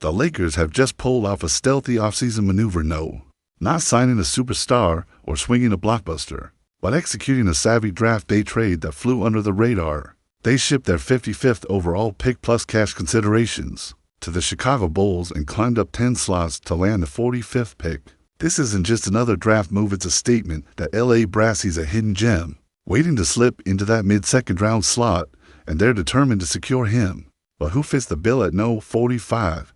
The Lakers have just pulled off a stealthy offseason maneuver, not signing a superstar or swinging a blockbuster, but executing a savvy draft day trade that flew under the radar. They shipped their 55th overall pick plus cash considerations to the Chicago Bulls and climbed up 10 slots to land the 45th pick. This isn't just another draft move, it's a statement that LA Brass sees a hidden gem waiting to slip into that mid-second round slot, and they're determined to secure him. But who fits the bill at no 45?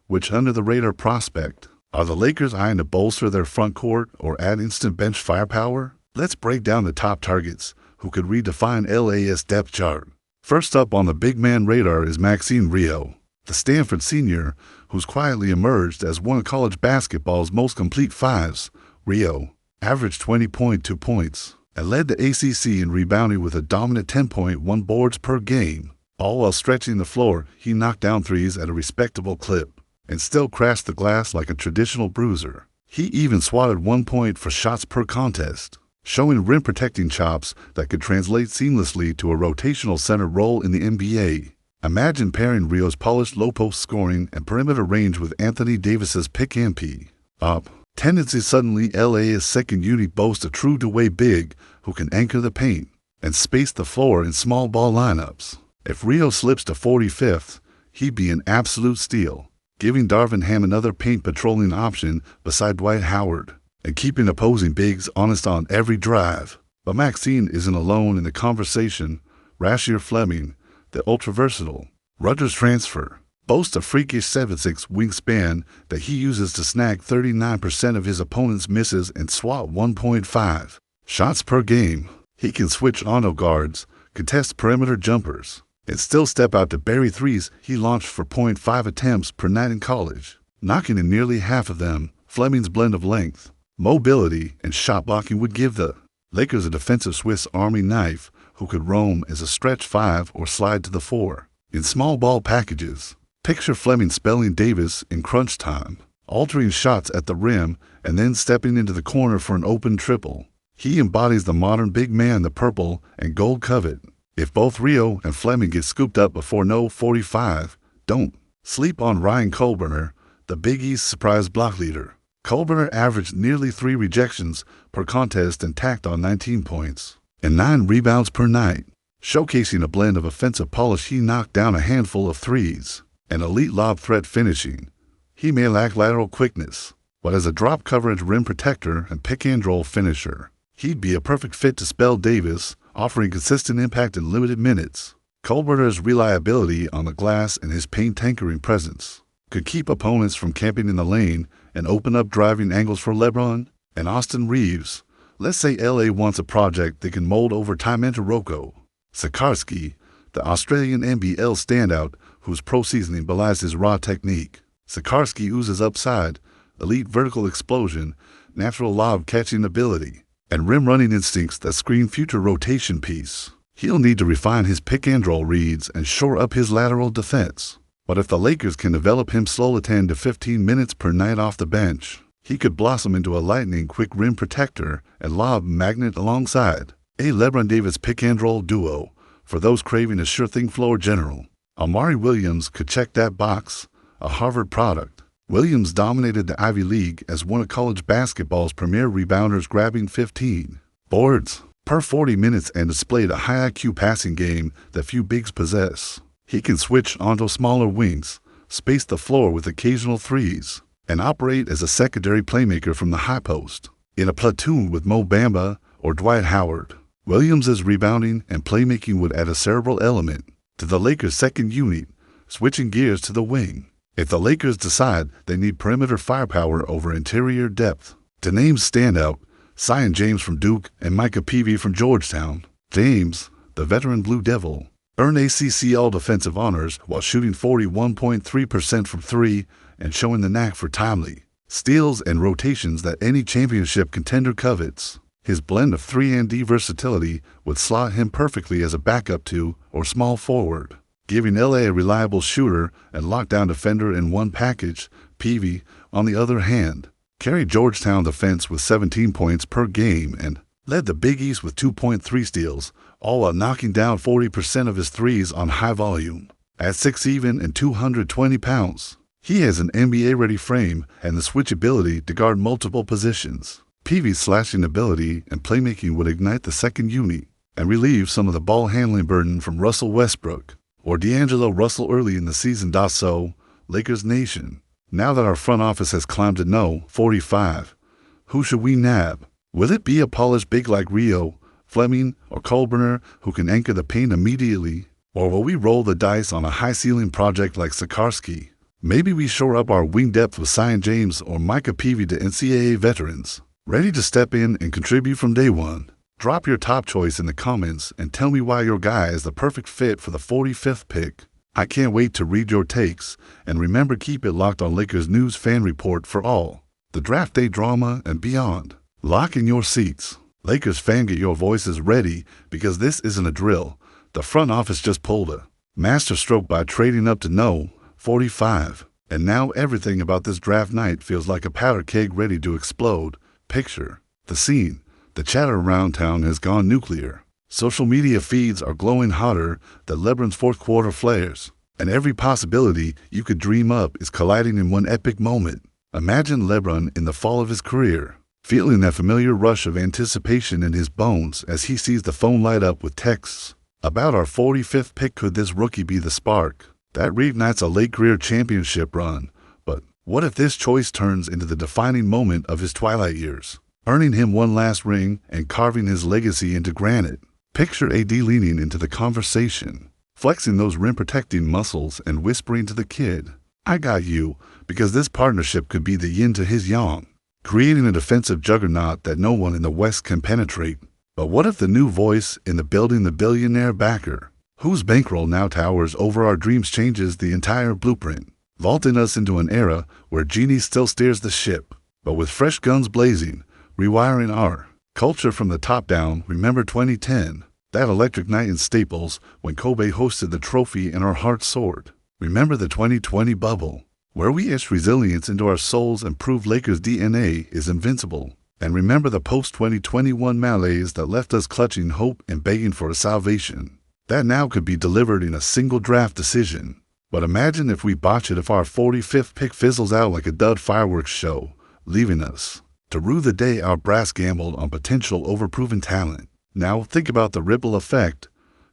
Which under-the-radar prospect? Are the Lakers eyeing to bolster their front court or add instant bench firepower? Let's break down the top targets who could redefine LA's depth chart. First up on the big man radar is Maxine Rio, the Stanford senior who's quietly emerged as one of college basketball's most complete fives. Rio averaged 20.2 points and led the ACC in rebounding with a dominant 10.1 boards per game. All while stretching the floor, he knocked down threes at a respectable clip and still crashed the glass like a traditional bruiser. He even swatted 1 point for shots per contest, showing rim-protecting chops that could translate seamlessly to a rotational center role in the NBA. Imagine pairing Rio's polished low-post scoring and perimeter range with Anthony Davis's pick-and-pop tendencies. Suddenly, LA's second unit boasts a true two-way big who can anchor the paint and space the floor in small ball lineups. If Rio slips to 45th, he'd be an absolute steal, giving Darvin Ham another paint-patrolling option beside Dwight Howard and keeping opposing bigs honest on every drive. But Maxine isn't alone in the conversation. Rasheer Fleming, the ultra-versatile Rutgers transfer, boasts a freakish 7'6" wingspan that he uses to snag 39% of his opponent's misses and swat 1.5 shots per game. He can switch auto guards, contest perimeter jumpers, and still step out to bury threes he launched for 0.5 attempts per night in college, knocking in nearly half of them. Fleming's blend of length, mobility, and shot blocking would give the Lakers a defensive Swiss Army knife who could roam as a stretch five or slide to the four in small ball packages. Picture Fleming spelling Davis in crunch time, altering shots at the rim and then stepping into the corner for an open triple. He embodies the modern big man the purple and gold covet. If both Rio and Fleming get scooped up before no 45, don't sleep on Ryan Colburner, the Big East surprise block leader. Colburner averaged nearly 3 rejections per contest and tacked on 19 points and 9 rebounds per night, showcasing a blend of offensive polish. He knocked down a handful of threes and elite lob threat finishing. He may lack lateral quickness, but as a drop coverage rim protector and pick-and-roll finisher, he'd be a perfect fit to spell Davis, offering consistent impact in limited minutes. Colburner's reliability on the glass and his paint-tankering presence could keep opponents from camping in the lane and open up driving angles for LeBron and Austin Reeves. Let's say LA wants a project they can mold over time. Enter Roko Sikorsky, the Australian NBL standout whose pro seasoning belies his raw technique. Sikorsky oozes upside, elite vertical explosion, natural lob catching ability, and rim running instincts that scream future rotation piece. He'll need to refine his pick-and-roll reads and shore up his lateral defense. But if the Lakers can develop him slow to 10 to 15 minutes per night off the bench, he could blossom into a lightning-quick rim protector and lob magnet alongside a LeBron Davis pick-and-roll duo for those craving a sure-thing floor general. Amari Williams could check that box, a Harvard product. Williams dominated the Ivy League as one of college basketball's premier rebounders, grabbing 15 boards per 40 minutes and displayed a high IQ passing game that few bigs possess. He can switch onto smaller wings, space the floor with occasional threes, and operate as a secondary playmaker from the high post in a platoon with Mo Bamba or Dwight Howard. Williams' rebounding and playmaking would add a cerebral element to the Lakers' second unit, switching gears to the wing. If the Lakers decide they need perimeter firepower over interior depth, the names stand out: Zion James from Duke and Micah Peavy from Georgetown. James, the veteran Blue Devil, earned ACC All-Defensive honors while shooting 41.3% from three and showing the knack for timely steals and rotations that any championship contender covets. His blend of 3-and-D versatility would slot him perfectly as a backup to or small forward, giving LA a reliable shooter and lockdown defender in one package. Peavy, on the other hand, carried Georgetown defense with 17 points per game and led the Big East with 2.3 steals, all while knocking down 40% of his threes on high volume. At 6'7" and 220 pounds, He has an NBA-ready frame and the switchability to guard multiple positions. PV's slashing ability and playmaking would ignite the second unit and relieve some of the ball handling burden from Russell Westbrook or D'Angelo Russell early in the season. So, Lakers Nation, now that our front office has climbed to know 45, who should we nab? Will it be a polished big like Rio, Fleming, or Colburner who can anchor the paint immediately? Or will we roll the dice on a high-ceiling project like Sikorsky? Maybe we shore up our wing depth with Zion James or Micah Peavy to NCAA veterans, ready to step in and contribute from day one. Drop your top choice in the comments and tell me why your guy is the perfect fit for the 45th pick. I can't wait to read your takes, and remember, keep it locked on Lakers News Fan Report for all the draft day drama and beyond. Lock in your seats. Lakers fan, get your voices ready, because this isn't a drill. The front office just pulled a masterstroke by trading up to know 45. And now everything about this draft night feels like a powder keg ready to explode. Picture the scene. The chatter around town has gone nuclear. Social media feeds are glowing hotter than LeBron's fourth quarter flares. And every possibility you could dream up is colliding in one epic moment. Imagine LeBron in the fall of his career, feeling that familiar rush of anticipation in his bones as he sees the phone light up with texts about our 45th pick. Could this rookie be the spark that reignites a late career championship run? But what if this choice turns into the defining moment of his twilight years, earning him one last ring and carving his legacy into granite? Picture AD leaning into the conversation, flexing those rim-protecting muscles and whispering to the kid, "I got you," because this partnership could be the yin to his yang, creating a defensive juggernaut that no one in the West can penetrate. But what if the new voice in the building, the billionaire backer, whose bankroll now towers over our dreams, changes the entire blueprint, vaulting us into an era where Genie still steers the ship, but with fresh guns blazing, rewiring our culture from the top down? Remember 2010, that electric night in Staples when Kobe hosted the trophy and our hearts soared. Remember the 2020 bubble, where we etched resilience into our souls and proved Lakers DNA is invincible. And remember the post-2021 malaise that left us clutching hope and begging for a salvation that now could be delivered in a single draft decision. But imagine if we botch it, if our 45th pick fizzles out like a dud fireworks show, leaving us to rue the day our brass gambled on potential over-proven talent. Now think about the ripple effect.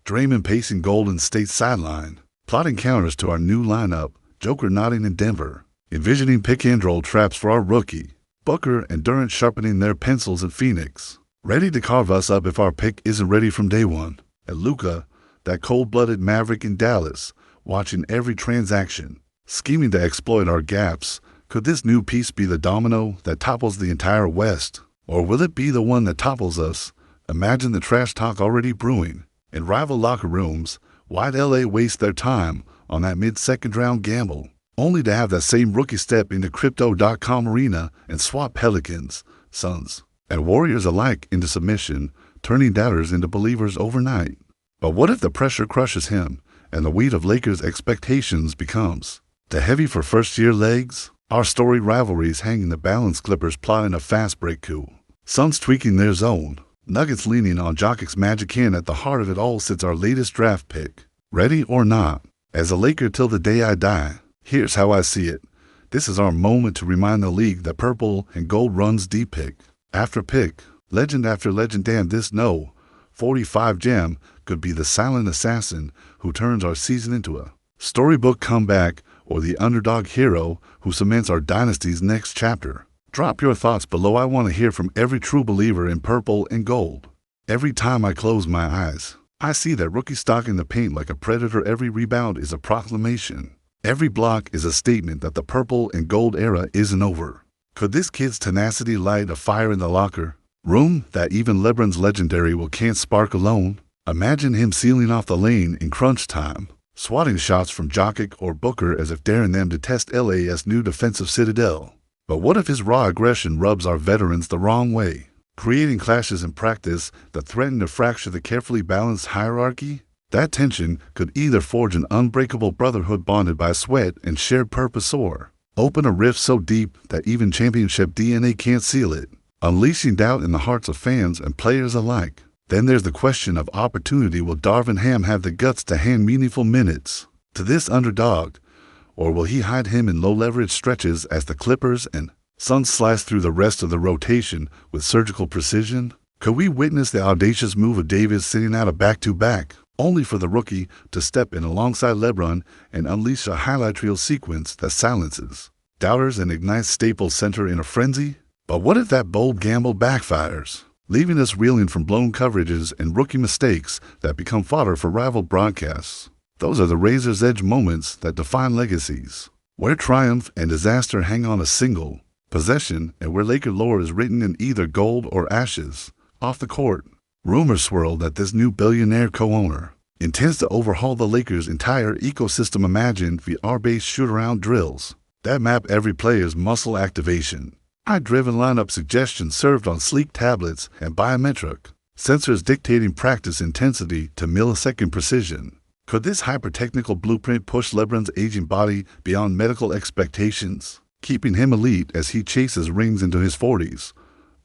Draymond pacing Golden State's sideline, plotting counters to our new lineup, Joker nodding in Denver, envisioning pick-and-roll traps for our rookie, Booker and Durant sharpening their pencils in Phoenix, ready to carve us up if our pick isn't ready from day one. And Luka, that cold-blooded maverick in Dallas, watching every transaction, scheming to exploit our gaps. Could this new piece be the domino that topples the entire West? Or will it be the one that topples us? Imagine the trash talk already brewing in rival locker rooms. Why'd LA waste their time on that mid-second round gamble, only to have that same rookie step into Crypto.com arena and swap Pelicans, Suns, and Warriors alike into submission, turning doubters into believers overnight? But what if the pressure crushes him and the weight of Lakers' expectations becomes too heavy for first-year legs? Our storied rivalries hang in the balance, Clippers plotting a fast break coup, Suns tweaking their zone, Nuggets leaning on Jokic's magic hand. At the heart of it all sits our latest draft pick. Ready or not, as a Laker till the day I die, here's how I see it. This is our moment to remind the league that purple and gold runs deep. Pick after pick, legend after legend. Damn, this no 45 gem could be the silent assassin who turns our season into a storybook comeback, or the underdog hero who cements our dynasty's next chapter. Drop your thoughts below. I want to hear from every true believer in purple and gold. Every time I close my eyes, I see that rookie stalking the paint like a predator. Every rebound is a proclamation. Every block is a statement that the purple and gold era isn't over. Could this kid's tenacity light a fire in the locker room that even LeBron's legendary will can't spark alone? Imagine him sealing off the lane in crunch time, swatting shots from Jokic or Booker as if daring them to test LA's new defensive citadel. But what if his raw aggression rubs our veterans the wrong way, creating clashes in practice that threaten to fracture the carefully balanced hierarchy? That tension could either forge an unbreakable brotherhood bonded by sweat and shared purpose, or open a rift so deep that even championship DNA can't seal it, unleashing doubt in the hearts of fans and players alike. Then there's the question of opportunity. Will Darvin Ham have the guts to hand meaningful minutes to this underdog, Or will he hide him in low-leverage stretches as the Clippers and Suns slice through the rest of the rotation with surgical precision? Could we witness the audacious move of Davis sitting out a back-to-back, only for the rookie to step in alongside LeBron and unleash a highlight reel sequence that silences doubters and ignites Staples Center in a frenzy? But what if that bold gamble backfires, leaving us reeling from blown coverages and rookie mistakes that become fodder for rival broadcasts? Those are the razor's edge moments that define legacies, where triumph and disaster hang on a single possession and where Laker lore is written in either gold or ashes. Off the court, rumors swirl that this new billionaire co-owner intends to overhaul the Lakers' entire ecosystem imagined VR-based shoot-around drills that map every player's muscle activation. AI-driven lineup suggestions served on sleek tablets and biometric sensors dictating practice intensity to millisecond precision. Could this hyper-technical blueprint push LeBron's aging body beyond medical expectations, keeping him elite as he chases rings into his 40s?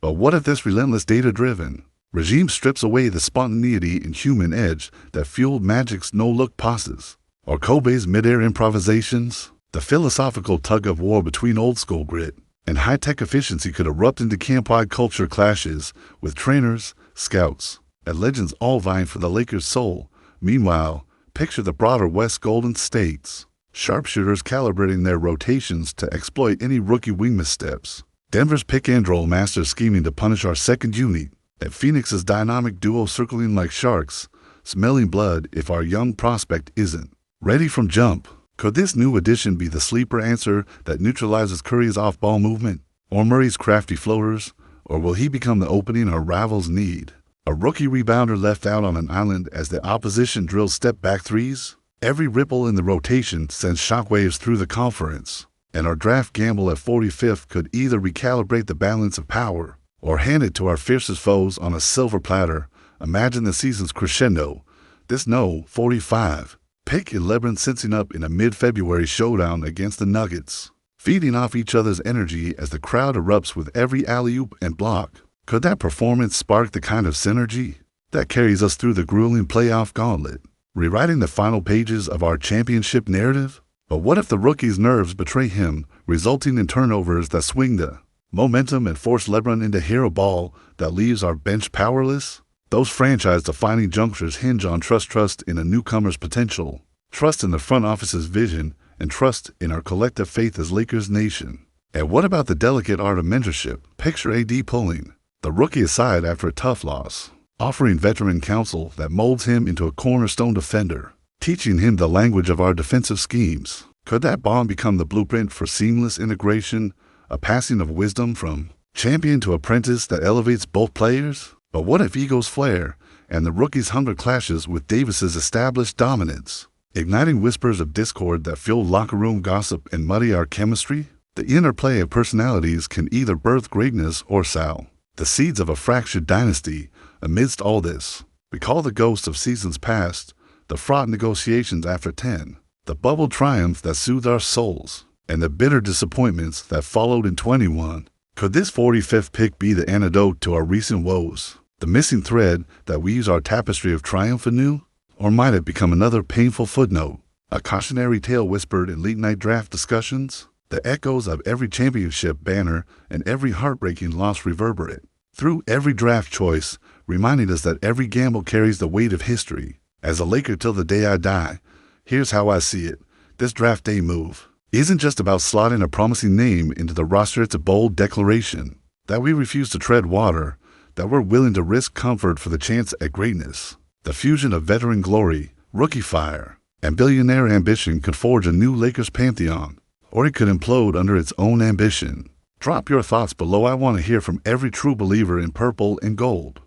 But what if this relentless data-driven regime strips away the spontaneity and human edge that fueled Magic's no-look passes, or Kobe's mid-air improvisations? The philosophical tug-of-war between old-school grit and high-tech efficiency could erupt into camp-wide culture clashes with trainers, scouts, and legends all vying for the Lakers' soul. Meanwhile, picture the broader West Golden States, sharpshooters calibrating their rotations to exploit any rookie wing missteps, Denver's pick-and-roll masters scheming to punish our second unit, and Phoenix's dynamic duo circling like sharks, smelling blood if our young prospect isn't ready from jump. Could this new addition be the sleeper answer that neutralizes Curry's off-ball movement, or Murray's crafty floaters, or will he become the opening our rivals need? A rookie rebounder left out on an island as the opposition drills step-back threes? Every ripple in the rotation sends shockwaves through the conference, and our draft gamble at 45th could either recalibrate the balance of power or hand it to our fiercest foes on a silver platter. Imagine the season's crescendo. This 45 pick and LeBron sensing up in a mid-February showdown against the Nuggets, feeding off each other's energy as the crowd erupts with every alley-oop and block. Could that performance spark the kind of synergy that carries us through the grueling playoff gauntlet, rewriting the final pages of our championship narrative? But what if the rookie's nerves betray him, resulting in turnovers that swing the momentum and force LeBron into hero ball that leaves our bench powerless? Those franchise-defining junctures hinge on trust in a newcomer's potential, trust in the front office's vision, and trust in our collective faith as Lakers Nation. And what about the delicate art of mentorship? Picture AD pulling the rookie aside after a tough loss, offering veteran counsel that molds him into a cornerstone defender, teaching him the language of our defensive schemes. Could that bond become the blueprint for seamless integration, a passing of wisdom from champion to apprentice that elevates both players? But what if egos flare and the rookie's hunger clashes with Davis's established dominance, igniting whispers of discord that fuel locker room gossip and muddy our chemistry? The interplay of personalities can either birth greatness or sow the seeds of a fractured dynasty. Amidst all this, recall the ghosts of seasons past, the fraught negotiations after 10, the bubbled triumph that soothed our souls, and the bitter disappointments that followed in 21. Could this 45th pick be the antidote to our recent woes, the missing thread that weaves our tapestry of triumph anew? Or might it become another painful footnote, a cautionary tale whispered in late-night draft discussions? The echoes of every championship banner and every heartbreaking loss reverberate through every draft choice, reminding us that every gamble carries the weight of history. As a Laker till the day I die, here's how I see it. This draft day move isn't just about slotting a promising name into the roster. It's a bold declaration that we refuse to tread water, that we're willing to risk comfort for the chance at greatness. The fusion of veteran glory, rookie fire, and billionaire ambition could forge a new Lakers pantheon, or it could implode under its own ambition. Drop your thoughts below. I want to hear from every true believer in purple and gold.